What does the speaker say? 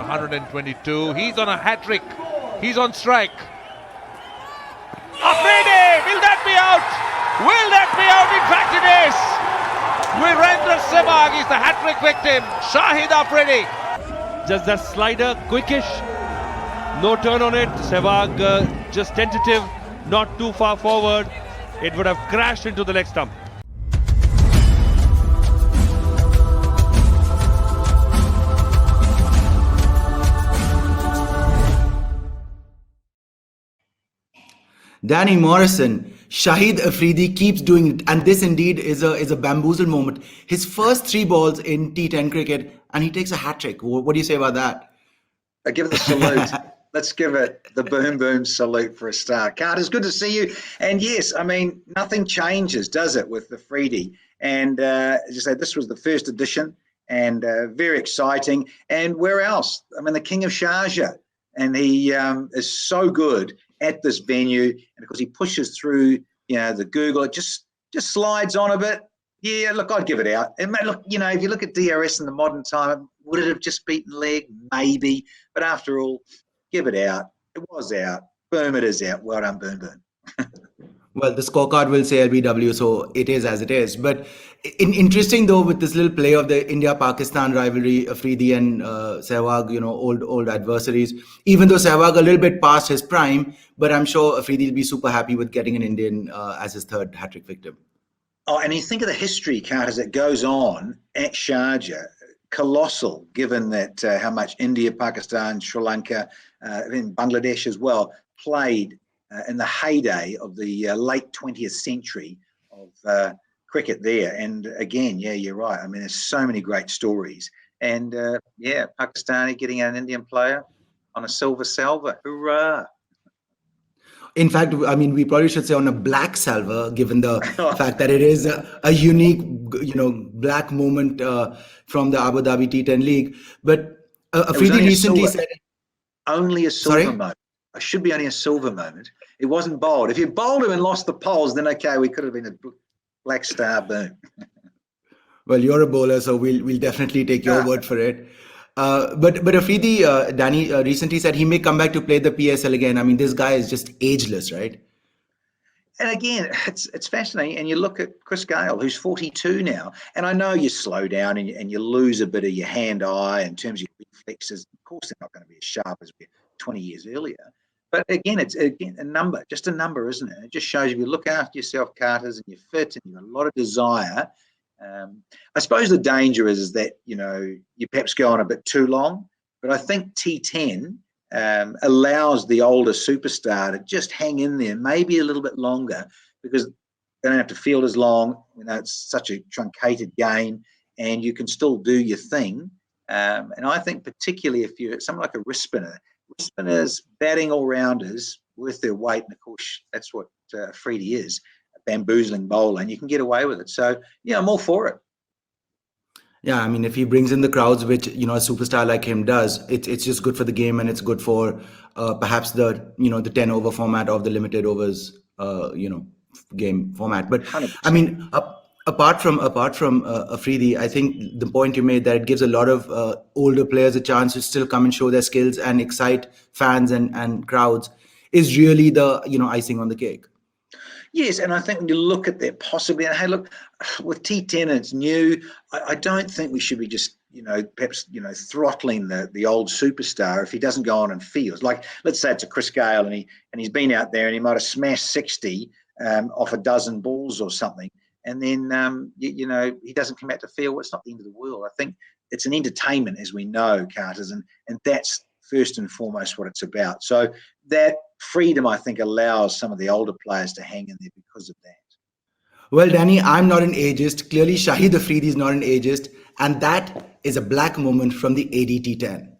122. He's on a hat-trick. He's on strike. Afridi! Will that be out? Will that be out? In fact it is. Virender Sehwag is the hat-trick victim. Shahid Afridi. Just that slider, quickish. No turn on it. Sehwag just tentative, not too far forward. It would have crashed into the leg stump. Danny Morrison, Shahid Afridi keeps doing it, and this indeed is a bamboozle moment. His first 3 balls in T10 cricket, and he takes a hat-trick. What do you say about that? I give it the salute. Let's give it the boom boom salute for a start. Carter, it's good to see you. And yes, I mean, nothing changes, does it, with the Afridi? And as you say, this was the first edition, and very exciting. And where else? I mean, the King of Sharjah, and he is so good at this venue, and of course he pushes through, the Google. It just slides on a bit. Yeah, look, I'd give it out. And look, if you look at DRS in the modern time, would it have just beaten leg? Maybe, but after all, give it out. It was out. Boom, it is out. Well done, boom, boom. Well, the scorecard will say LBW, so it is as it is. But interesting though, with this little play of the India-Pakistan rivalry, Afridi and Sehwag, old adversaries. Even though Sehwag a little bit past his prime, but I'm sure Afridi will be super happy with getting an Indian as his third hat-trick victim. Oh, and you think of the history, Carter, as it goes on at Sharjah, colossal, given that how much India, Pakistan, Sri Lanka, and Bangladesh as well played in the heyday of the late 20th century of cricket there. And again, yeah, you're right. I mean, there's so many great stories. And Pakistani getting an Indian player on a silver salver. Hurrah! In fact, I mean, we probably should say on a black salver, given the fact that it is a unique, black moment from the Abu Dhabi T10 League. But Afridi recently said... Only a silver moment. It should be only a silver moment. It wasn't bowled. If you bowled him and lost the poles, then okay, we could have been a black star, boom. Well, you're a bowler, so we'll definitely take your word for it. But Afridi, Danny recently said he may come back to play the PSL again. I mean, this guy is just ageless, right? And again, it's fascinating. And you look at Chris Gayle, who's 42 now. And I know you slow down and you lose a bit of your hand-eye in terms of your reflexes. Of course, they're not going to be as sharp as we were 20 years earlier. But again, it's a number, just a number, isn't it? It just shows if you look after yourself, Carters, and you're fit and you've got a lot of desire. I suppose the danger is that, you perhaps go on a bit too long. But I think T10 allows the older superstar to just hang in there maybe a little bit longer, because they don't have to field as long. It's such a truncated game, and you can still do your thing. And I think particularly if you're someone like a wrist spinners, batting all-rounders worth their weight, and of course that's what Afridi is, a bamboozling bowler, and you can get away with it. So yeah, I'm all for it. Yeah, I mean, if he brings in the crowds, which a superstar like him does, it's just good for the game, and it's good for perhaps the the 10-over format of the limited overs game format. But 100%. I mean, apart from Afridi, I think the point you made that it gives a lot of older players a chance to still come and show their skills and excite fans and crowds is really the icing on the cake. Yes, and I think when you look at that possibly, and hey, look, with T10 it's new. I don't think we should be just perhaps throttling the old superstar if he doesn't go on and fields. Like, let's say it's a Chris Gayle and he's been out there and he might have smashed 60 off a dozen balls or something, and then he doesn't come out to field. Well, it's not the end of the world. I think it's an entertainment, as we know, Carters, and that's first and foremost what it's about. So that freedom, I think, allows some of the older players to hang in there because of that. Well, Danny, I'm not an ageist. Clearly, Shahid Afridi is not an ageist, and that is a black moment from the ADT10.